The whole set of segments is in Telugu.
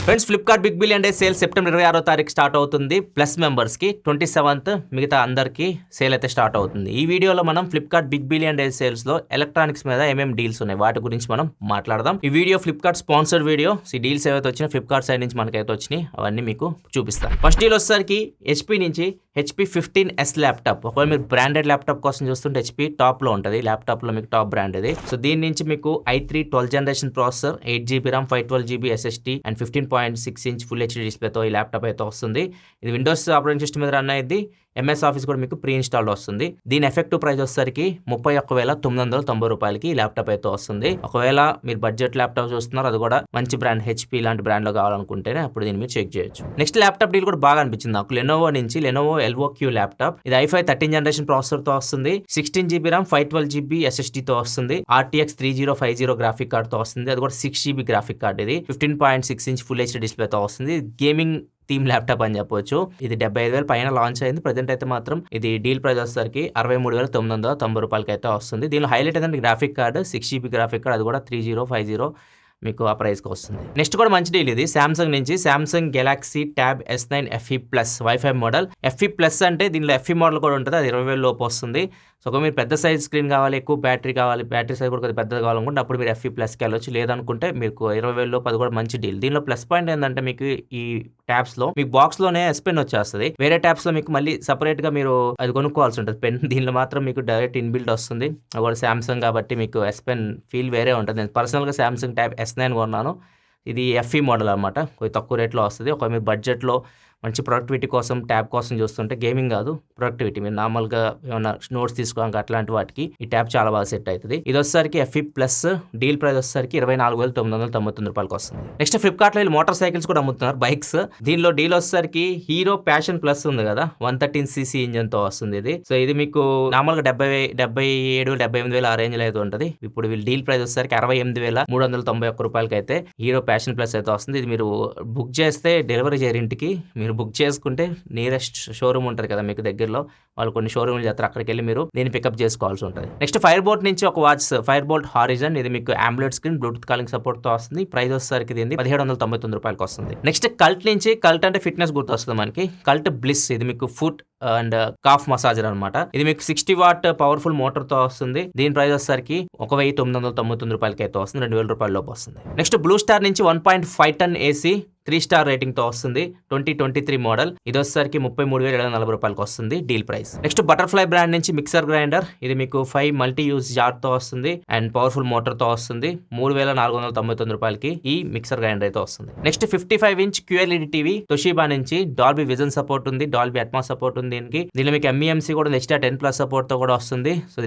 Friends, Flipkart big billion day sale September 26వ తారీఖు స్టార్ట్ అవుతుంది. ప్లస్ మెంబర్స్కి 27th మిగతా అందరికీ సేల్ అయితే స్టార్ట్ అవుతుంది. ఈ వీడియోలో మనం ఫ్లిప్కార్ట్ బిగ్ బిలియన్ డే సేల్స్లో ఎలక్ట్రానిక్స్ మీద ఏమేమి డీల్స్ ఉన్నాయి వాటి గురించి మనం మాట్లాడదాం. ఈ వీడియో ఫ్లిప్కార్ట్ స్పాన్సర్డ్ వీడియో. ఈ డీల్స్ ఏవైతే వచ్చినా ఫ్లిప్కార్ట్ సైడ్ నుంచి మనకైతే వచ్చినాయి అవన్నీ మీకు చూపిస్తాను. ఫస్ట్ డీల్ వచ్చేసరికి హెచ్పీ నుంచి HP 15S ల్యాప్టాప్. ఒకవేళ మీరు బ్రాండెడ్ ల్యాప్టాప్ కోసం చూస్తుంటే HP టాప్లో ఉంటుంది. ల్యాప్టాప్లో మీకు టాప్ బ్రాండ్ ఇది. సో దీని నుంచి మీకు i3 12th generation processor, 8GB RAM, 512GB SSD and 15.6 inch full HD డిస్ప్లేతో ఈ ల్యాప్టాప్ అయితే వస్తుంది. ఇది విండోస్ ఆపరేటింగ్ సిస్టమ్ మీద రన్ అయ్యింది. MS ఆఫీస్ కూడా మీకు ప్రీ ఇన్స్టాల్డ్ వస్తుంది. దీని ఎఫెక్టివ్ ప్రైస్ వచ్చేసరికి 31,990 రూపాయలకి ఈ ల్యాప్టాప్ అయితే వస్తుంది. ఒకవేళ మీరు బడ్జెట్ ల్యాప్టాప్ చూస్తున్నారు, అది కూడా మంచి బ్రాండ్ HP ఇలాంటి బ్రాండ్ లో కావాలనుకుంటేనే అప్పుడు దీన్ని మీరు చెక్ చేయొచ్చు. నెక్స్ట్ ల్యాప్టాప్ డీల్ కూడా బాగా అనిపించింది నాకు. లెనోవో నుంచి లెనోవో LOQ ల్యాప్టాప్. ఇది i5 13th జనరేషన్ ప్రాసెసర్ తో వస్తుంది. 16GB RAM, 512GB SSD తో వస్తుంది. RTX 3050 గ్రాఫిక్ కార్డ్ తో వస్తుంది. అది కూడా 6GB గ్రాఫిక్ కార్డ్. ఇది 15.6 inch ఫుల్ HD డిస్ప్లే తో వస్తుంది. గేమింగ్ థీమ్ ల్యాప్టాప్ అని చెప్పొచ్చు. ఇది 75,000 పైన లాంచ్ అయింది. ప్రజెంట్ అయితే మాత్రం ఇది డీల్ ప్రైస్ వచ్చేసరికి 63,990 రూపాయలకి అయితే వస్తుంది. దీనిలో హైలైట్ ఏంటంటే graphic card, 6GB graphic card, అది కూడా 3050 మీకు ఆ ప్రైస్కి వస్తుంది. నెక్స్ట్ కూడా మంచి డీల్ ఇది శాంసంగ్ నుంచి. Samsung Galaxy tab S9 FE plus wifi model. FE plus అంటే దీనిలో FE మోడల్ కూడా ఉంటుంది. అది 20,000 లోపు వస్తుంది. సో మీరు పెద్ద సైజ్ స్క్రీన్ కావాలి, ఎక్కువ బ్యాటరీ కావాలి, బ్యాటరీ సైజ్ కూడా కొద్దిగా పెద్దది కావాలనుకుంటే అప్పుడు మీరు FE ప్లస్కి వెళ్ళొచ్చు. లేదనుకుంటే మీకు 20,000 లోపు అది కూడా మంచి డీల్. దీనిలో ప్లస్ పాయింట్ ఏంటంటే మీకు ఈ ట్యాబ్స్లో మీకు బాక్స్లోనే S Pen వచ్చేస్తుంది. వేరే ట్యాబ్స్లో మీకు మళ్ళీ సపరేట్గా మీరు అది కొనుక్కోవాల్సి ఉంటుంది పెన్. దీనిలో మాత్రం మీకు డైరెక్ట్ ఇన్బిల్ట్ వస్తుంది. అది కూడా శాంసంగ్ కాబట్టి మీకు S Pen ఫీల్ వేరే ఉంటుంది. నేను పర్సనల్గా శాంసంగ్ ట్యాబ్ S9 కొన్నాను. ఇది FE మోడల్ అనమాట. కొంచెం తక్కువ రేట్లో వస్తుంది. ఒక మీరు బడ్జెట్లో మంచి ప్రొడక్టివిటీ కోసం ట్యాబ్ కోసం చూస్తుంటే, గేమింగ్ కాదు ప్రొడక్టివిటీ, మీరు నార్మల్గా ఏమైనా నోట్స్ తీసుకోవడానికి అట్లాంటి వాటికి ఈ ట్యాబ్ చాలా బాగా సెట్ అవుతుంది. ఇది వచ్చేసరికి FE ప్లస్ డీల్ ప్రైస్ వచ్చేసరికి 24,999 రూపాయలకి వస్తుంది. నెక్స్ట్ ఫ్లిప్కార్ట్లో వీళ్ళు మోటార్ సైకిల్స్ కూడా అమ్ముతున్నారు, బైక్స్. దీనిలో డీల్ వచ్చేసరికి హీరో ప్యాషన్ ప్లస్ ఉంది కదా, 113cc ఇంజన్తో వస్తుంది ఇది. సో ఇది మీకు నార్మల్గా 77,000-78,000 ఆ రేంజ్లో అయితే ఉంటుంది. ఇప్పుడు వీళ్ళు డీల్ ప్రైస్ వచ్చేసరికి 68,391 రూపాయలకి అయితే హీరో ప్యాషన్ ప్లస్ అయితే వస్తుంది. ఇది మీరు బుక్ చేస్తే డెలివరీ చేయరు ఇంటికి. మీరు బుక్ చేసుకుంటే నియరెస్ట్ షోరూమ్ ఉంటుంది కదా మీకు దగ్గరలో, వాళ్ళు కొన్ని షోరూమ్లు చేస్తారు, అక్కడికి వెళ్ళి మీరు దీన్ని పికప్ చేసుకోవాల్సి ఉంటుంది. నెక్స్ట్ ఫైర్ బోల్ట్ నుంచి ఒక వాచ్, ఫైర్ బోల్ట్ హారిజన్. ఇది మీకు AMOLED screen, Bluetooth calling support తో వస్తుంది. ప్రైస్ వచ్చేసరికి దీన్ని 1,799 రూపాయలకి వస్తుంది. నెక్స్ట్ కల్ట్ నుంచి, కల్ట్ అంటే ఫిట్నెస్ గుర్తు వస్తుంది మనకి. కల్ట్ బ్లిస్, ఇది మీకు ఫుట్ అండ్ కాఫ్ మసాజర్ అనమాట. ఇది మీకు 60 watt పవర్ఫుల్ మోటార్ తో వస్తుంది. దీని ప్రైస్ వచ్చేసరికి 1,999 రూపాయలకి అయితే వస్తుంది. 2,000 రూపాయల లోపు వస్తుంది. నెక్స్ట్ బ్లూ స్టార్ నుంచి 1.5 ton AC 3 star రేటింగ్ తో వస్తుంది. 2023 మోడల్. ఇది వచ్చేసరికి 33,740 రూపాయలకి వస్తుంది deal price. Next butterfly brand నుంచి మిక్సర్ గ్రైండర్. ఇది మీకు 5 మల్టీ యూజ్ జార్ తో వస్తుంది అండ్ పవర్ఫుల్ మోటార్ తో వస్తుంది. 3,499 రూపాయలకి ఈ మిక్సర్ గ్రైండర్ అయితే వస్తుంది. నెక్స్ట్ 55 inch QLED టీవీ తొషిబా నుంచి. డాల్బీ విజన్ సపోర్ట్ ఉంది, డాల్బీ అట్మాస్ సపోర్ట్ ఉంది దీనికి. దీనిలో మీకు MEMC కూడా ఎక్స్ట్రా 10+ సపోర్ట్ తో కూడా వస్తుంది. సో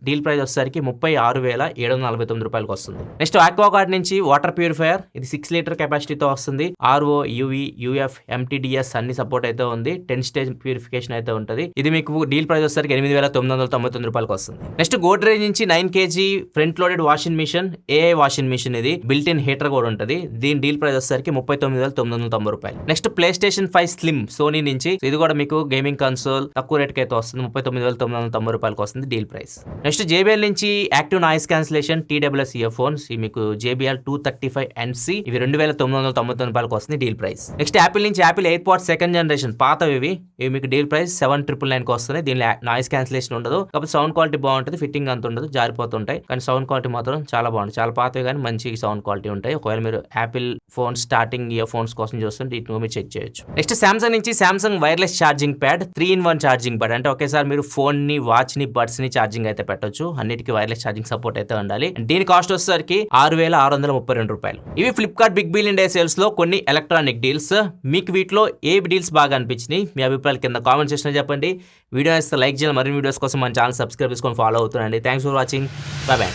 డీల్ ప్రైస్ వచ్చేసరికి 36,749 రూపాయలకి వస్తుంది. నెక్స్ట్ ఆక్వాగార్డ్ నుంచి వాటర్ ప్యూరిఫైయర్. ఇది 6 లీటర్ కెపాసిటీతో వస్తుంది. RO, UV, UF, MTDS అన్ని సపోర్ట్ అయితే ఉంది. 10 stage ప్యూరిఫికేషన్ అయితే ఉంటుంది. ఇది మీకు డీల్ ప్రైస్ వచ్చేసరికి 8,999 రూపాయలకి వస్తుంది. నెక్స్ట్ గోడ్రేజ్ నుంచి 9 kg front loaded washing machine, AI washing machine. ఇది బిల్ట్ ఇన్ హీటర్ కూడా ఉంటుంది. దీని డీల్ ప్రైస్ వచ్చేసరికి 39,990 రూపాయలు. Next PlayStation 5 slim Sony నుంచి. ఇది కూడా మీకు గేమింగ్ కన్సోల్ తక్కువ రేట్కి అయితే వస్తుంది. 39,990 రూపాయలకి వస్తుంది డీల్ ప్రైస్. నెక్స్ట్ JBL నుంచి active noise cancellation TWS ear phones. మీకు JBL 235NC. ఇవి 2,999 రూపాయలకి వస్తుంది డీల్ ప్రైస్. నెక్స్ట్ యాపిల్ నుంచి యాపిల్ ఎయిర్పాడ్స్ 2nd జనరేషన్ పాతవి. ఇవి మీకు డీల్ ప్రైస్ 7,999 వస్తుంది. దీనిలో నాయిస్ క్యాన్సిలేషన్ ఉండదు, కాకపోతే సౌండ్ క్వాలిటీ బాగుంటుంది. ఫిట్టింగ్ అంత ఉండదు, జారిపోతుంటాయి. కానీ సౌండ్ క్వాలిటీ మాత్రం చాలా బాగుంటుంది. చాలా పాతవి కానీ మంచి సౌండ్ క్వాలిటీ ఉంటాయి. ఒకవేళ మీరు Apple phone starting ear phones కోసం చూస్తుంటే వీటిని మీరు చెక్ చేయొచ్చు. నెక్స్ట్ సామ్సంగ్ నుంచి Samsung wireless charging pad 3-in-1 charging pad. అంటే ఒకేసారి మీరు ఫోన్ ని, వాచ్ ని, బడ్స్ ని ఛార్జింగ్ అయితే పెట్టొచ్చు. అన్నిటికీ వైర్లెస్ ఛార్జింగ్ సపోర్ట్ అయితే ఉండాలి. దీని కాస్ట్ వచ్చేసరికి 6,632 రూపాయలు. ఇవి Flipkart big billion day sales లో కొన్ని ఎలక్ట్రానిక్ డీల్స్. మీకు వీటిలో ఏ డీల్స్ బాగా అనిపించినాయి మీ అభిప్రాయాలు కింద కామెంట్ సెక్షన్లో చెప్పండి. వీడియో ఇస్తే లైక్ చేయాలి. మరిన్ని వీడియోస్ కోసం మన ఛానల్ సబ్స్క్రైబ్ చేసుకొని ఫాలో అవుతుండండి. Thanks for watching. Bye by.